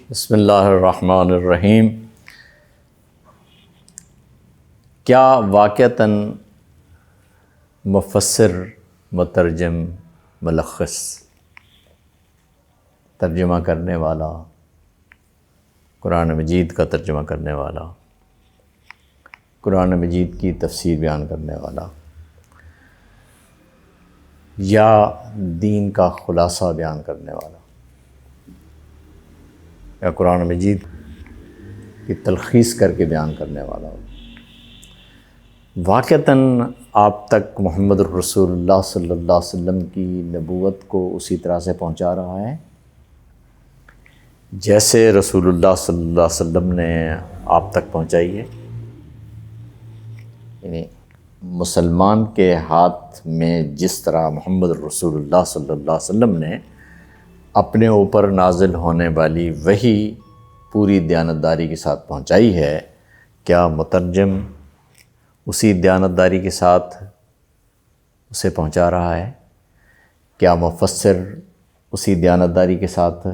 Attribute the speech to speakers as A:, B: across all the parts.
A: بسم اللہ الرحمن الرحیم۔ کیا واقعتاً مفسر، مترجم، ملخص، ترجمہ کرنے والا، قرآن مجید کا ترجمہ کرنے والا، قرآن مجید کی تفسیر بیان کرنے والا یا دین کا خلاصہ بیان کرنے والا یا قرآن مجید کی تلخیص کر کے بیان کرنے والا ہو، واقعتاً آپ تک محمد رسول اللہ صلی اللہ علیہ وسلم کی نبوت کو اسی طرح سے پہنچا رہا ہے جیسے رسول اللہ صلی اللہ علیہ وسلم نے آپ تک پہنچائی ہے؟ یعنی مسلمان کے ہاتھ میں جس طرح محمد رسول اللہ صلی اللہ علیہ وسلم نے اپنے اوپر نازل ہونے والی وحی پوری دیانتداری کے ساتھ پہنچائی ہے، کیا مترجم اسی دیانتداری کے ساتھ اسے پہنچا رہا ہے؟ کیا مفسر اسی دیانتداری کے ساتھ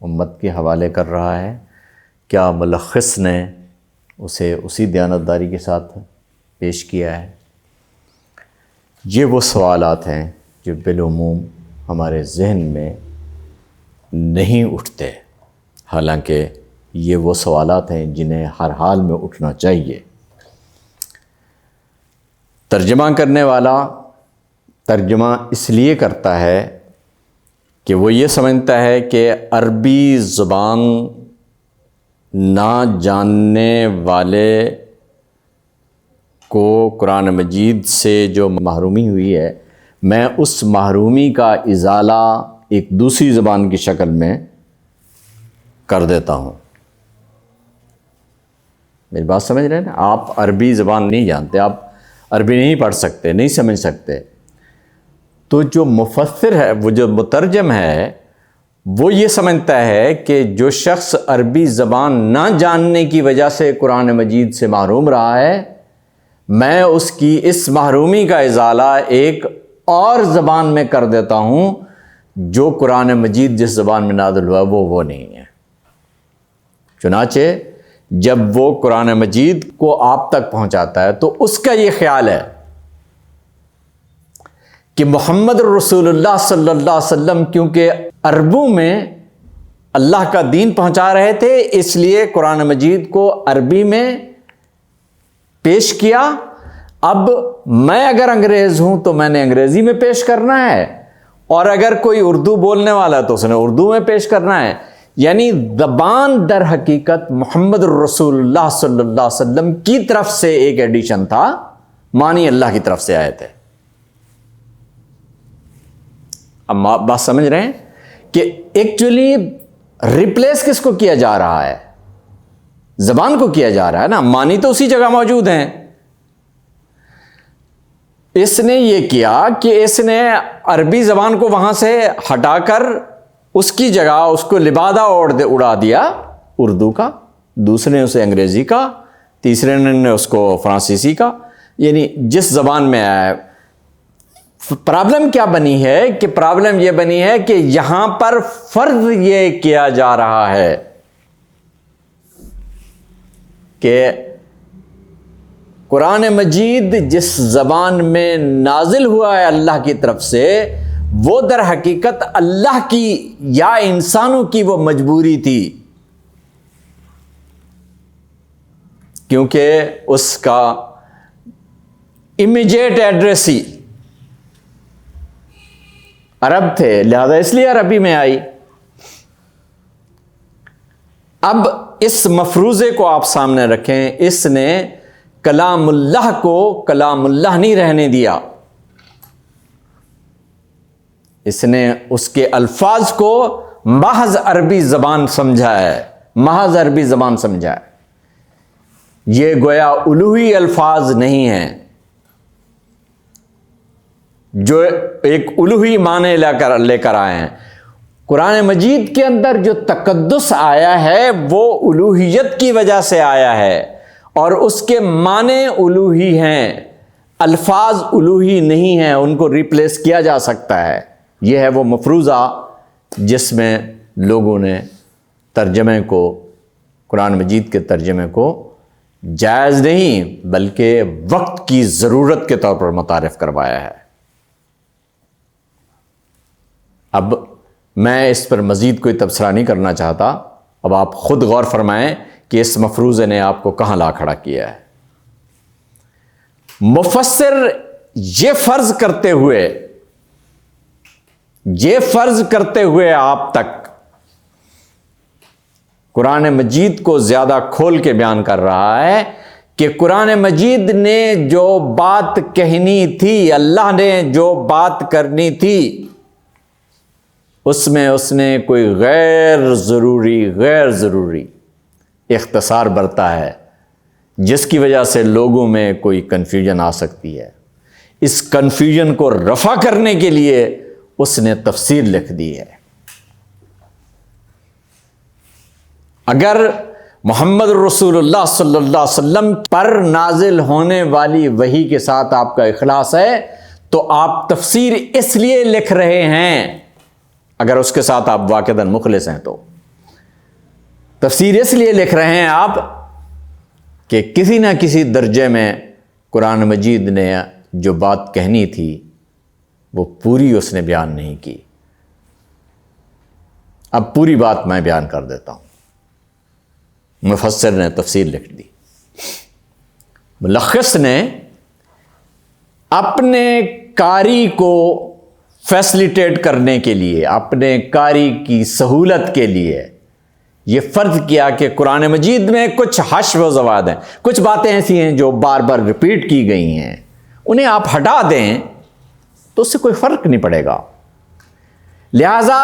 A: امت کے حوالے کر رہا ہے؟ کیا ملخص نے اسے اسی دیانتداری کے ساتھ پیش کیا ہے؟ یہ وہ سوالات ہیں جو بالعموم ہمارے ذہن میں نہیں اٹھتے، حالانکہ یہ وہ سوالات ہیں جنہیں ہر حال میں اٹھنا چاہیے۔ ترجمہ کرنے والا ترجمہ اس لیے کرتا ہے کہ وہ یہ سمجھتا ہے کہ عربی زبان نہ جاننے والے کو قرآن مجید سے جو محرومی ہوئی ہے، میں اس محرومی کا ازالہ ایک دوسری زبان کی شکل میں کر دیتا ہوں۔ میری بات سمجھ رہے ہیں نا؟ آپ عربی زبان نہیں جانتے، آپ عربی نہیں پڑھ سکتے، نہیں سمجھ سکتے، تو جو مفسر ہے، وہ جو مترجم ہے، وہ یہ سمجھتا ہے کہ جو شخص عربی زبان نہ جاننے کی وجہ سے قرآن مجید سے محروم رہا ہے، میں اس کی اس محرومی کا ازالہ ایک اور زبان میں کر دیتا ہوں جو قرآن مجید جس زبان میں نازل ہوا وہ نہیں ہے۔ چنانچہ جب وہ قرآن مجید کو آپ تک پہنچاتا ہے تو اس کا یہ خیال ہے کہ محمد رسول اللہ صلی اللہ علیہ وسلم کیونکہ عربوں میں اللہ کا دین پہنچا رہے تھے، اس لیے قرآن مجید کو عربی میں پیش کیا۔ اب میں اگر انگریز ہوں تو میں نے انگریزی میں پیش کرنا ہے، اور اگر کوئی اردو بولنے والا ہے تو اس نے اردو میں پیش کرنا ہے۔ یعنی زبان در حقیقت محمد رسول اللہ صلی اللہ علیہ وسلم کی طرف سے ایک ایڈیشن تھا، معنی اللہ کی طرف سے آئے تھے۔ اب آپ بات سمجھ رہے ہیں کہ ایکچولی ریپلیس کس کو کیا جا رہا ہے؟ زبان کو کیا جا رہا ہے نا، معنی تو اسی جگہ موجود ہیں۔ اس نے یہ کیا کہ اس نے عربی زبان کو وہاں سے ہٹا کر اس کی جگہ اس کو لبادہ اڑا دیا اردو کا، دوسرے نے اسے انگریزی کا، تیسرے نے اس کو فرانسیسی کا، یعنی جس زبان میں آیا۔ پرابلم کیا بنی ہے کہ پرابلم یہ بنی ہے کہ یہاں پر فرض یہ کیا جا رہا ہے کہ قرآن مجید جس زبان میں نازل ہوا ہے اللہ کی طرف سے، وہ در حقیقت اللہ کی یا انسانوں کی وہ مجبوری تھی، کیونکہ اس کا امیجیٹ ایڈریس ہی عرب تھے، لہذا اس لیے عربی میں آئی۔ اب اس مفروضے کو آپ سامنے رکھیں، اس نے کلام اللہ کو کلام اللہ نہیں رہنے دیا، اس نے اس کے الفاظ کو محض عربی زبان سمجھا ہے، محض عربی زبان سمجھا ہے۔ یہ گویا الوہی الفاظ نہیں ہیں جو ایک الوہی معنی لے کر آئے ہیں۔ قرآن مجید کے اندر جو تقدس آیا ہے وہ الوہیت کی وجہ سے آیا ہے، اور اس کے معنی الوہی ہیں، الفاظ الوہی نہیں ہیں، ان کو ریپلیس کیا جا سکتا ہے۔ یہ ہے وہ مفروضہ جس میں لوگوں نے ترجمے کو، قرآن مجید کے ترجمے کو جائز نہیں بلکہ وقت کی ضرورت کے طور پر متعارف کروایا ہے۔ اب میں اس پر مزید کوئی تبصرہ نہیں کرنا چاہتا، اب آپ خود غور فرمائیں کہ اس مفروضے نے آپ کو کہاں لا کھڑا کیا ہے۔ مفسر یہ فرض کرتے ہوئے آپ تک قرآن مجید کو زیادہ کھول کے بیان کر رہا ہے کہ قرآن مجید نے جو بات کہنی تھی، اللہ نے جو بات کرنی تھی، اس میں اس نے کوئی غیر ضروری اختصار برتا ہے، جس کی وجہ سے لوگوں میں کوئی کنفیوژن آ سکتی ہے۔ اس کنفیوژن کو رفع کرنے کے لیے اس نے تفسیر لکھ دی ہے۔ اگر محمد رسول اللہ صلی اللہ علیہ وسلم پر نازل ہونے والی وحی کے ساتھ آپ کا اخلاص ہے تو آپ تفسیر اس لیے لکھ رہے ہیں، اگر اس کے ساتھ آپ واقعتاً مخلص ہیں تو تفسیر اس لیے لکھ رہے ہیں آپ کہ کسی نہ کسی درجے میں قرآن مجید نے جو بات کہنی تھی وہ پوری اس نے بیان نہیں کی۔ اب پوری بات میں بیان کر دیتا ہوں۔ مفسر نے تفسیر لکھ دی، ملخص نے اپنے قاری کو فیسلیٹیٹ کرنے کے لیے، اپنے قاری کی سہولت کے لیے یہ فرض کیا کہ قرآن مجید میں کچھ حشو و زواد ہیں، کچھ باتیں ایسی ہیں جو بار بار ریپیٹ کی گئی ہیں، انہیں آپ ہٹا دیں تو اس سے کوئی فرق نہیں پڑے گا۔ لہذا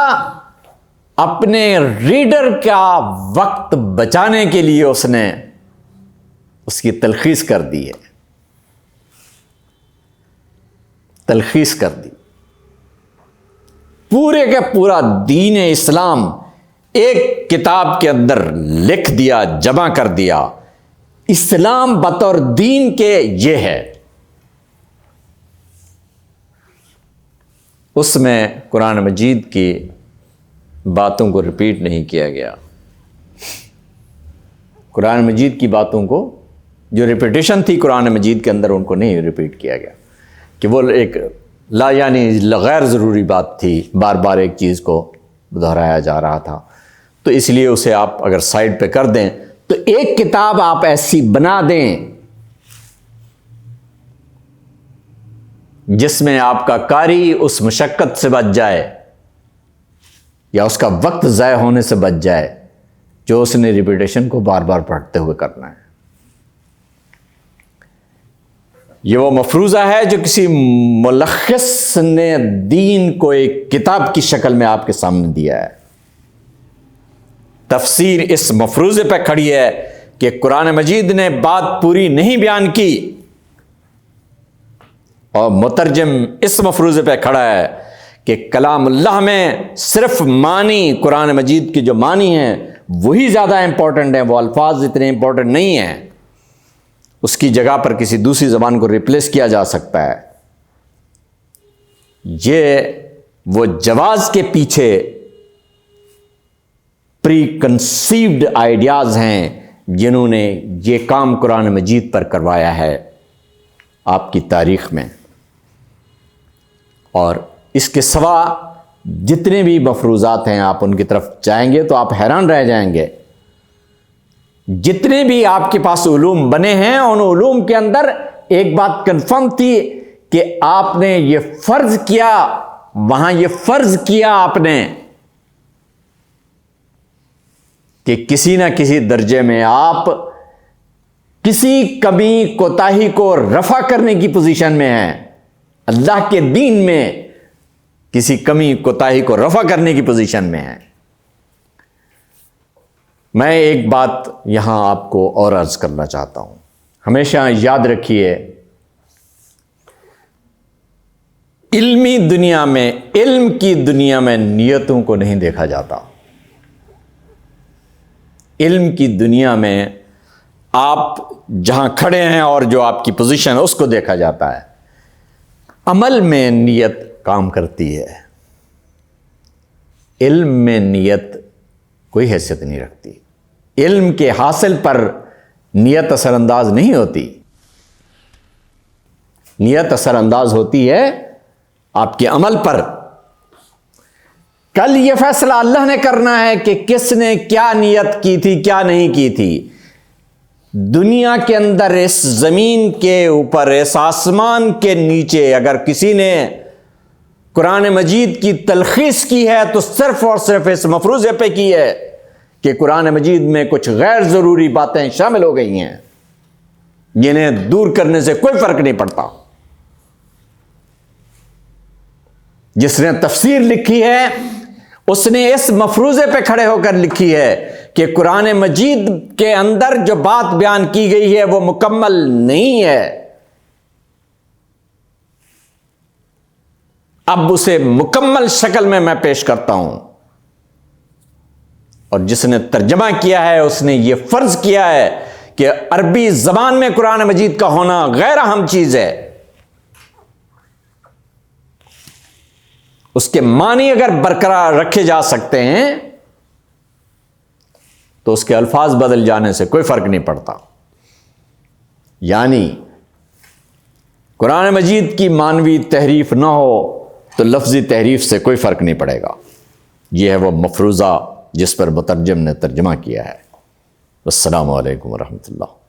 A: اپنے ریڈر کا وقت بچانے کے لیے اس نے اس کی تلخیص کر دی ہے، تلخیص کر دی۔ پورے کا پورا دین اسلام ایک کتاب کے اندر لکھ دیا، جمع کر دیا۔ اسلام بطور دین کے یہ ہے، اس میں قرآن مجید کی باتوں کو ریپیٹ نہیں کیا گیا۔ قرآن مجید کی باتوں کو جو ریپیٹیشن تھی قرآن مجید کے اندر، ان کو نہیں ریپیٹ کیا گیا کہ وہ ایک لا یعنی غیر ضروری بات تھی، بار بار ایک چیز کو دہرایا جا رہا تھا، تو اس لیے اسے آپ اگر سائڈ پہ کر دیں تو ایک کتاب آپ ایسی بنا دیں جس میں آپ کا قاری اس مشقت سے بچ جائے یا اس کا وقت ضائع ہونے سے بچ جائے جو اس نے ریپیٹیشن کو بار بار پڑھتے ہوئے کرنا ہے۔ یہ وہ مفروضہ ہے جو کسی ملخص نے دین کو ایک کتاب کی شکل میں آپ کے سامنے دیا ہے۔ تفسیر اس مفروضے پہ کھڑی ہے کہ قرآن مجید نے بات پوری نہیں بیان کی، اور مترجم اس مفروضے پہ کھڑا ہے کہ کلام اللہ میں صرف معنی، قرآن مجید کی جو معنی ہیں وہی زیادہ امپورٹنٹ ہیں، وہ الفاظ اتنے امپورٹنٹ نہیں ہیں، اس کی جگہ پر کسی دوسری زبان کو ریپلیس کیا جا سکتا ہے۔ یہ وہ جواز کے پیچھے پری کنسیوڈ آئیڈیاز ہیں جنہوں نے یہ کام قرآن مجید پر کروایا ہے آپ کی تاریخ میں۔ اور اس کے سوا جتنے بھی مفروضات ہیں آپ ان کی طرف جائیں گے تو آپ حیران رہ جائیں گے۔ جتنے بھی آپ کے پاس علوم بنے ہیں ان علوم کے اندر ایک بات کنفرم تھی کہ آپ نے یہ فرض کیا، وہاں یہ فرض کیا آپ نے کہ کسی نہ کسی درجے میں آپ کسی کمی کوتاہی کو رفع کرنے کی پوزیشن میں ہیں، اللہ کے دین میں کسی کمی کوتاہی کو رفع کرنے کی پوزیشن میں ہیں۔ میں ایک بات یہاں آپ کو اور عرض کرنا چاہتا ہوں، ہمیشہ یاد رکھیے، علمی دنیا میں، علم کی دنیا میں نیتوں کو نہیں دیکھا جاتا۔ علم کی دنیا میں آپ جہاں کھڑے ہیں اور جو آپ کی پوزیشن ہے اس کو دیکھا جاتا ہے، عمل میں نیت کام کرتی ہے۔ علم میں نیت کوئی حیثیت نہیں رکھتی۔ علم کے حاصل پر نیت اثر انداز نہیں ہوتی، نیت اثر انداز ہوتی ہے آپ کے عمل پر۔ کل یہ فیصلہ اللہ نے کرنا ہے کہ کس نے کیا نیت کی تھی، کیا نہیں کی تھی۔ دنیا کے اندر، اس زمین کے اوپر، اس آسمان کے نیچے اگر کسی نے قرآن مجید کی تلخیص کی ہے تو صرف اور صرف اس مفروضے پہ کی ہے کہ قرآن مجید میں کچھ غیر ضروری باتیں شامل ہو گئی ہیں جنہیں دور کرنے سے کوئی فرق نہیں پڑتا۔ جس نے تفسیر لکھی ہے اس نے اس مفروضے پہ کھڑے ہو کر لکھی ہے کہ قرآن مجید کے اندر جو بات بیان کی گئی ہے وہ مکمل نہیں ہے، اب اسے مکمل شکل میں پیش کرتا ہوں۔ اور جس نے ترجمہ کیا ہے اس نے یہ فرض کیا ہے کہ عربی زبان میں قرآن مجید کا ہونا غیر اہم چیز ہے۔ اس کے معنی اگر برقرار رکھے جا سکتے ہیں تو اس کے الفاظ بدل جانے سے کوئی فرق نہیں پڑتا۔ یعنی قرآن مجید کی معنوی تحریف نہ ہو تو لفظی تحریف سے کوئی فرق نہیں پڑے گا۔ یہ ہے وہ مفروضہ جس پر مترجم نے ترجمہ کیا ہے۔ السلام علیکم ورحمۃ اللہ۔